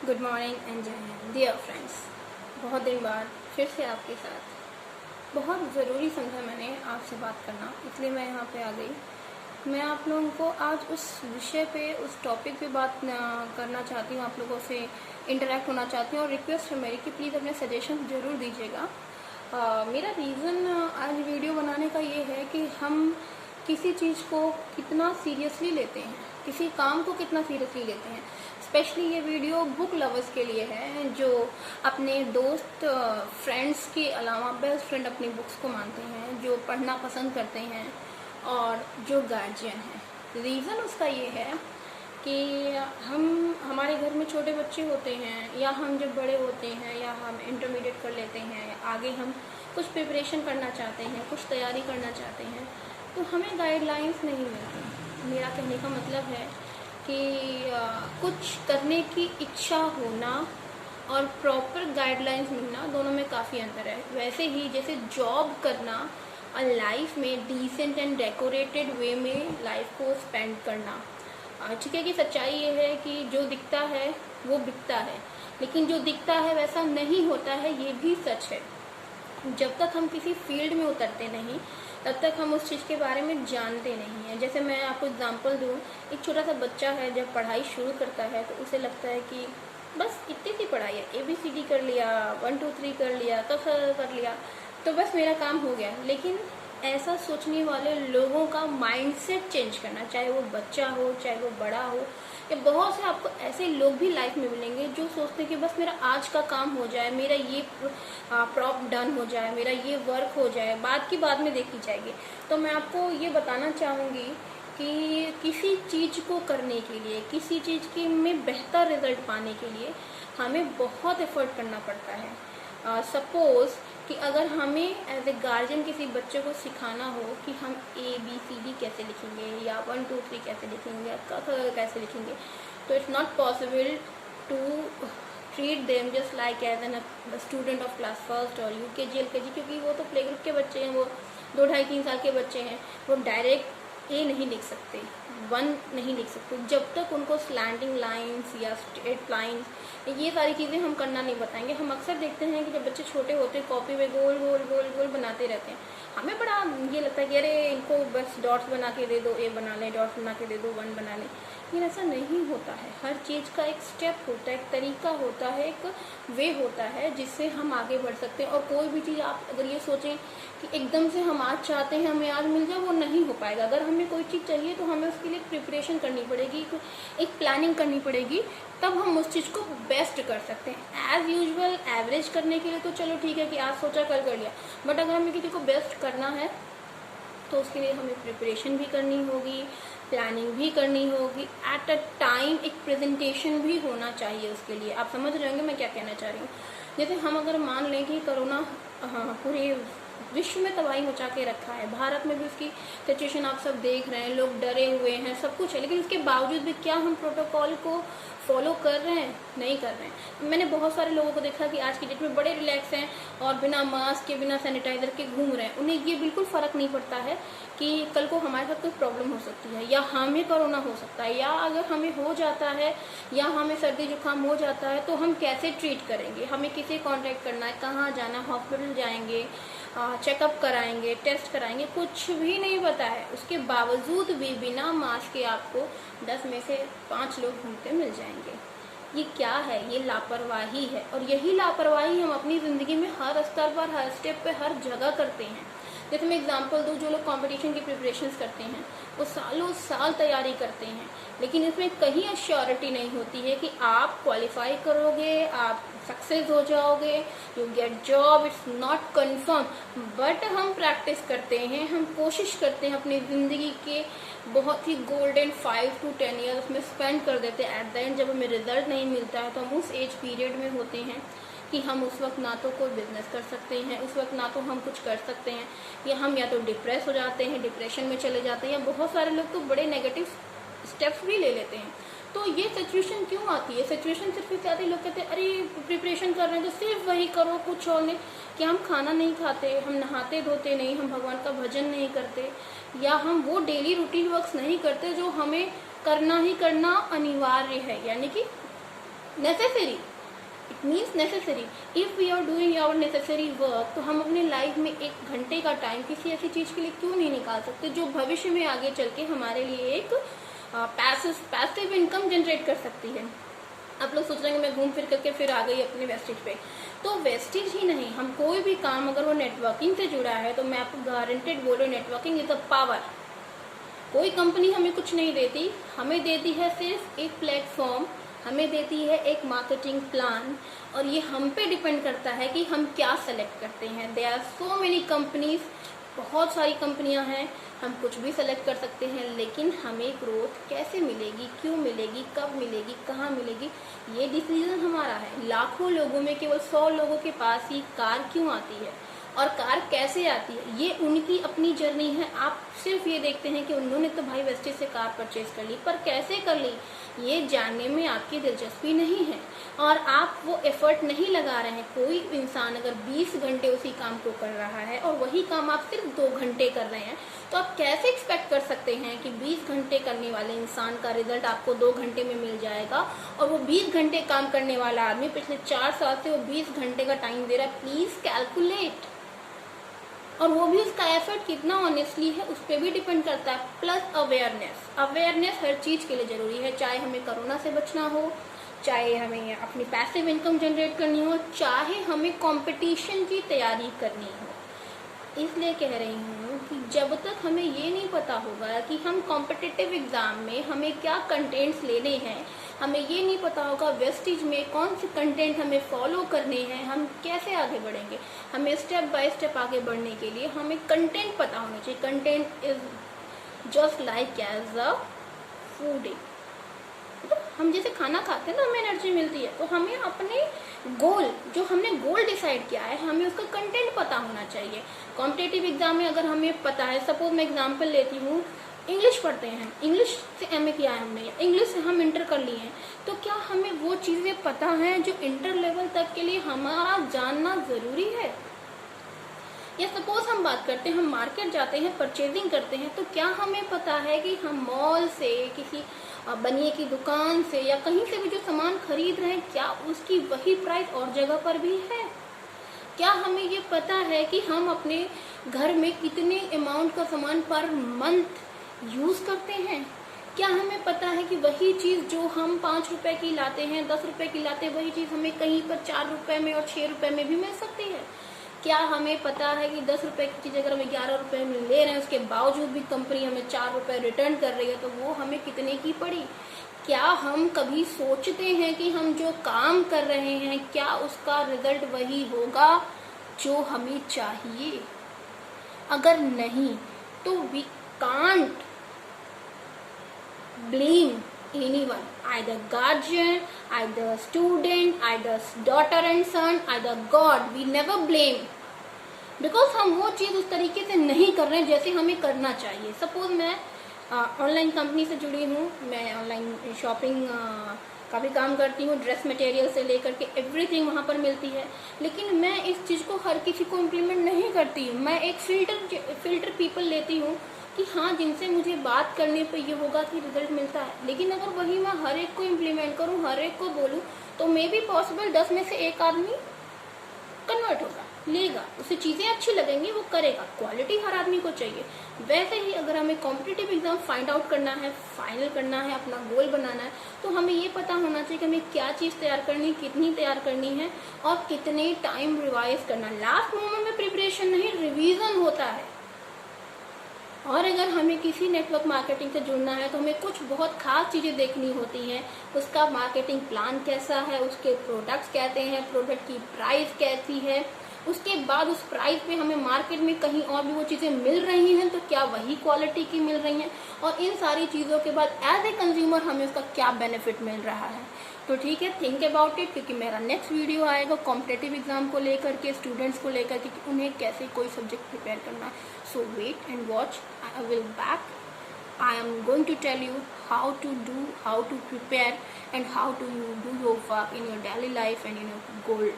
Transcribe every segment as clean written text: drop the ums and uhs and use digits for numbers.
Good morning and जय Hind dear friends. बहुत दिन बाद फिर से आपके साथ बहुत ज़रूरी समझा मैंने आपसे बात करना, इसलिए मैं यहाँ पे आ गई। मैं आप लोगों को आज उस विषय पे, उस टॉपिक पे बात करना चाहती हूँ, आप लोगों से इंटरेक्ट होना चाहती हूँ और रिक्वेस्ट है मेरी कि प्लीज़ अपने सजेशन ज़रूर दीजिएगा। मेरा रीज़न आज वीडियो बनाने का ये है कि हम किसी चीज़ को कितना सीरियसली लेते हैं, किसी काम को कितना सीरियसली लेते हैं। स्पेशली ये वीडियो बुक लवर्स के लिए है जो अपने दोस्त फ्रेंड्स के अलावा बेस्ट फ्रेंड अपनी बुक्स को मानते हैं, जो पढ़ना पसंद करते हैं और जो गार्जियन है। रीज़न उसका ये है कि हमारे घर में छोटे बच्चे होते हैं, या हम जब बड़े होते हैं, या हम इंटरमीडिएट कर लेते हैं, या आगे हम कुछ प्रिपरेशन करना चाहते हैं, कुछ तैयारी करना चाहते हैं, तो हमें गाइडलाइंस नहीं मिलती। मेरा कहने का मतलब है कि कुछ करने की इच्छा होना और प्रॉपर गाइडलाइंस मिलना, दोनों में काफ़ी अंतर है। वैसे ही जैसे जॉब करना और लाइफ में डिसेंट एंड डेकोरेटेड वे में लाइफ को स्पेंड करना, ठीक है कि सच्चाई ये है कि जो दिखता है वो बिकता है, लेकिन जो दिखता है वैसा नहीं होता है, ये भी सच है। जब तक हम किसी फील्ड में उतरते नहीं तब तक हम उस चीज़ के बारे में जानते नहीं हैं। जैसे मैं आपको एग्जांपल दूँ, एक छोटा सा बच्चा है, जब पढ़ाई शुरू करता है तो उसे लगता है कि बस इतनी सी पढ़ाई है, ABCD कर लिया, 1 2 3 कर लिया, कर लिया, तो बस मेरा काम हो गया। लेकिन ऐसा सोचने वाले लोगों का माइंडसेट चेंज करना, चाहे वो बच्चा हो, चाहे वो बड़ा हो, या बहुत से आपको ऐसे लोग भी लाइफ में मिलेंगे जो सोचते हैं कि बस मेरा आज का काम हो जाए, मेरा ये प्रॉप डन हो जाए, मेरा ये वर्क हो जाए, बात की बाद में देखी जाएगी। तो मैं आपको ये बताना चाहूँगी कि किसी चीज़ को करने के लिए, किसी चीज़ के में बेहतर रिजल्ट पाने के लिए हमें बहुत एफर्ट करना पड़ता है। सपोज़ कि अगर हमें एज ए गार्जियन किसी बच्चे को सिखाना हो कि हम ABCD कैसे लिखेंगे, या 1 2 3 कैसे लिखेंगे, या क कैसे लिखेंगे, तो it's not possible to treat them just like as an student of class first और UKG LKG, क्योंकि वो तो प्ले ग्रुप के बच्चे हैं, वो 2 2.5 3 साल के बच्चे हैं। वो डायरेक्ट A नहीं लिख सकते, 1 नहीं लिख सकते, जब तक उनको स्लैंडिंग लाइन्स या स्ट्रेट लाइन्स, ये सारी चीज़ें हम करना नहीं बताएंगे। हम अक्सर देखते हैं कि जब बच्चे छोटे होते हैं कॉपी में गोल गोल गोल गोल बनाते रहते हैं, हमें बड़ा ये लगता है कि अरे इनको बस डॉट्स बना के दे दो, A बना लें, डॉट्स बना के दे दो, 1 बना लें। लेकिन ऐसा नहीं होता है। हर चीज़ का एक स्टेप होता है, एक तरीका होता है, एक वे होता है जिससे हम आगे बढ़ सकते हैं। और कोई भी चीज़ आप अगर ये सोचें कि एकदम से हम आज चाहते हैं हमें आज मिल जाए, वो नहीं हो पाएगा। अगर हमें कोई चीज़ चाहिए तो हमें उसके लिए प्रिपरेशन करनी पड़ेगी, एक प्लानिंग करनी पड़ेगी, तब हम उस चीज़ को बेस्ट कर सकते हैं। एज़ यूजुअल एवरेज करने के लिए तो चलो ठीक है कि आज सोचा कल कर लिया, बट अगर हमें किसी को बेस्ट करना है तो उसके लिए हमें प्रिपरेशन भी करनी होगी, प्लानिंग भी करनी होगी, एट अ टाइम एक प्रेजेंटेशन भी होना चाहिए उसके लिए। आप समझ रहे होंगे मैं क्या कहना चाह रही हूँ। जैसे हम अगर मान लें कि कोरोना पूरे विश्व में तबाही मचा के रखा है, भारत में भी उसकी सिचुएशन आप सब देख रहे हैं, लोग डरे हुए हैं, सब कुछ है, लेकिन उसके बावजूद भी क्या हम प्रोटोकॉल को फॉलो कर रहे हैं? नहीं कर रहे हैं। मैंने बहुत सारे लोगों को देखा कि आज की डेट में बड़े रिलैक्स हैं और बिना मास्क के, बिना सैनिटाइजर के घूम रहे हैं। उन्हें ये बिल्कुल फ़र्क नहीं पड़ता है कि कल को हमारे साथ कोई प्रॉब्लम हो सकती है, या हमें कोरोना हो सकता है, या अगर हमें हो जाता है, या हमें सर्दी जुकाम हो जाता है, तो हम कैसे ट्रीट करेंगे, हमें किसे कॉन्टैक्ट करना है, कहाँ जाना, हॉस्पिटल जाएंगे, चेकअप कराएंगे, टेस्ट कराएंगे, कुछ भी नहीं पता है। उसके बावजूद भी बिना मास्क के आपको 10 में से 5 लोग घूमते मिल जाएंगे। ये क्या है? ये लापरवाही है। और यही लापरवाही हम अपनी ज़िंदगी में हर स्तर पर, हर स्टेप पे, हर जगह करते हैं। जैसे मैं एग्जांपल दूँ, जो लोग कंपटीशन की प्रिपरेशंस करते हैं वो सालों साल तैयारी करते हैं, लेकिन इसमें कहीं अश्योरिटी नहीं होती है कि आप क्वालिफाई करोगे, आप सक्सेस हो जाओगे, you get job, it's not confirm. But हम प्रैक्टिस करते हैं, हम कोशिश करते हैं अपनी ज़िंदगी के बहुत ही गोल्डन 5 to 10 ईयर उसमें स्पेंड कर देते हैं। एट द एंड जब हमें रिजल्ट नहीं मिलता है तो हम उस एज पीरियड में होते हैं कि हम उस वक्त ना तो कोई बिजनेस कर सकते हैं, उस वक्त ना तो हम कुछ कर सकते हैं, या हम या तो डिप्रेस हो जाते हैं, डिप्रेशन में चले जाते हैं, या बहुत सारे लोग तो बड़े नेगेटिव स्टेप्स भी ले लेते हैं। तो ये सिचुएशन क्यों आती है? सिचुएशन सिर्फ इस आती है, लोग कहते हैं अरे प्रिपरेशन कर रहे हैं तो सिर्फ वही करो, कुछ और नहीं। कि हम खाना नहीं खाते, हम नहाते धोते नहीं, हम भगवान का भजन नहीं करते, या हम वो डेली रूटीन वर्क्स नहीं करते जो हमें करना ही करना अनिवार्य है। यानी कि necessary, it means necessary. If we are doing our necessary work, तो हम अपने लाइफ में 1 घंटे का टाइम किसी ऐसी चीज़ के लिए क्यों नहीं निकाल सकते जो भविष्य में आगे चल के हमारे लिए एक पैसिव इनकम जनरेट कर सकती है। आप लोग सोच रहे हैं कि मैं घूम फिर करके फिर आ गई अपने वेस्टेज पे, तो वेस्टेज ही नहीं, हम कोई भी काम अगर वो नेटवर्किंग से जुड़ा है तो मैं आपको गारंटेड बोल रही हूँ, नेटवर्किंग इज अ पावर। कोई कंपनी हमें कुछ नहीं देती, हमें देती है सिर्फ एक प्लेटफॉर्म, हमें देती है एक मार्केटिंग प्लान, और ये हम पे डिपेंड करता है कि हम क्या सेलेक्ट करते हैं। There are so many companies, बहुत सारी कंपनियां हैं, हम कुछ भी सेलेक्ट कर सकते हैं, लेकिन हमें ग्रोथ कैसे मिलेगी, क्यों मिलेगी, कब मिलेगी, कहाँ मिलेगी, ये डिसीजन हमारा है। लाखों लोगों में केवल 100 लोगों के पास ही कार क्यों आती है और कार कैसे आती है, ये उनकी अपनी जर्नी है। आप सिर्फ ये देखते हैं कि उन्होंने तो भाई वेस्टेज से कार परचेज कर ली, पर कैसे कर ली ये जानने में आपकी दिलचस्पी नहीं है और आप वो एफर्ट नहीं लगा रहे हैं। कोई इंसान अगर 20 घंटे उसी काम को कर रहा है और वही काम आप सिर्फ 2 घंटे कर रहे हैं, तो आप कैसे एक्सपेक्ट कर सकते हैं कि 20 घंटे करने वाले इंसान का रिजल्ट आपको 2 घंटे में मिल जाएगा, और वो 20 घंटे काम करने वाला आदमी पिछले 4 साल से वो 20 घंटे का टाइम दे रहा है। Please calculate. और वो भी उसका एफर्ट कितना ऑनेस्टली है उस पर भी डिपेंड करता है। प्लस अवेयरनेस हर चीज़ के लिए ज़रूरी है, चाहे हमें कोरोना से बचना हो, चाहे हमें अपनी पैसिव इनकम जनरेट करनी हो, चाहे हमें कंपटीशन की तैयारी करनी हो। इसलिए कह रही हूँ कि जब तक हमें ये नहीं पता होगा कि हम कॉम्पिटिटिव एग्ज़ाम में हमें क्या कंटेंट्स लेने हैं, हमें ये नहीं पता होगा वेस्टेज में कौन से कंटेंट हमें फॉलो करने हैं, हम कैसे आगे बढ़ेंगे। हमें स्टेप बाय स्टेप आगे बढ़ने के लिए हमें कंटेंट पता होना चाहिए। Content is just like as a food. हम जैसे खाना खाते हैं ना, हमें एनर्जी मिलती है, तो हमें अपने गोल, जो हमने गोल डिसाइड किया है, हमें उसका कंटेंट पता होना चाहिए। कॉम्पिटिटिव एग्जाम में अगर हमें पता है, सपोज मैं एग्जांपल लेती हूँ, इंग्लिश पढ़ते हैं, इंग्लिश से एमए किया है हमने, इंग्लिश से हम इंटर कर लिए हैं, तो क्या हमें वो चीज़ें पता हैं जो इंटर लेवल तक के लिए हमारा जानना ज़रूरी है। या सपोज हम बात करते हैं, हम मार्केट जाते हैं, परचेजिंग करते हैं, तो क्या हमें पता है कि हम मॉल से, किसी बनिए की दुकान से या कहीं से भी जो सामान खरीद रहे हैं, क्या उसकी वही प्राइस और जगह पर भी है। क्या हमें ये पता है कि हम अपने घर में कितने अमाउंट का सामान पर मंथ यूज़ करते हैं। क्या हमें पता है कि वही चीज़ जो हम 5 रुपए की लाते हैं, 10 रुपए की लाते हैं, वही चीज़ हमें कहीं पर 4 रुपए में और 6 रुपए में भी मिल सकती है। क्या हमें पता है कि 10 रुपए की चीज़ अगर हम 11 रुपए में ले रहे हैं, उसके बावजूद भी कंपनी हमें 4 रुपए रिटर्न कर रही है, तो वो हमें कितने की पड़ी। क्या हम कभी सोचते हैं कि हम जो काम कर रहे हैं, क्या उसका रिजल्ट वही होगा जो हमें चाहिए। अगर नहीं, तो we can't blame anyone, either guardian, either student, either daughter and son, either God. We never blame, because हम वो चीज़ उस तरीके से नहीं कर रहे हैं जैसे हमें करना चाहिए। सपोज मैं ऑनलाइन कंपनी से जुड़ी हूँ, मैं ऑनलाइन शॉपिंग का भी काम करती हूँ, ड्रेस मटेरियल से लेकर के एवरीथिंग वहाँ पर मिलती है, लेकिन मैं इस चीज़ को हर किसी को इम्प्लीमेंट नहीं करती हूँ। मैं एक फिल्टर पीपल लेती हूँ कि हाँ, जिनसे मुझे बात करने पे ये होगा कि रिजल्ट मिलता है। लेकिन अगर वही मैं हर एक को इम्प्लीमेंट करूँ, हर एक को बोलूँ, तो मे बी पॉसिबल 10 में से 1 आदमी कन्वर्ट होगा, लेगा, उसे चीज़ें अच्छी लगेंगी, वो करेगा। क्वालिटी हर आदमी को चाहिए। वैसे ही अगर हमें कॉम्पिटिटिव एग्जाम फाइंड आउट करना है, फाइनल करना है, अपना गोल बनाना है, तो हमें ये पता होना चाहिए कि हमें क्या चीज़ तैयार करनी है, कितनी तैयार करनी है और कितने टाइम रिवाइज करना। लास्ट मोमेंट में प्रिपरेशन नहीं, रिवीजन होता है। और अगर हमें किसी नेटवर्क मार्केटिंग से जुड़ना है, तो हमें कुछ बहुत खास चीज़ें देखनी होती हैं। उसका मार्केटिंग प्लान कैसा है, उसके प्रोडक्ट्स कहते हैं, प्रोडक्ट की प्राइस कैसी है, उसके बाद उस प्राइस पे हमें मार्केट में कहीं और भी वो चीज़ें मिल रही हैं, तो क्या वही क्वालिटी की मिल रही हैं, और इन सारी चीज़ों के बाद एज ए कंज्यूमर हमें उसका क्या बेनिफिट मिल रहा है। तो ठीक है, थिंक अबाउट इट, क्योंकि मेरा नेक्स्ट वीडियो आएगा कॉम्पिटिटिव एग्जाम को लेकर के, स्टूडेंट्स को लेकर के, कि उन्हें कैसे कोई सब्जेक्ट प्रिपेयर करना है। So wait and watch, I will back. I am going to tell you how to prepare and how to do your work in your daily life and in your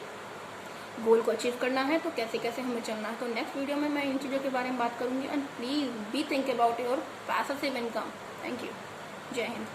गोल को achieve करना है, तो कैसे कैसे हमें चलना है। तो नेक्स्ट वीडियो में मैं इन चीज़ों के बारे में बात करूंगी। And please be think about your passive income. Thank you. जय हिंद।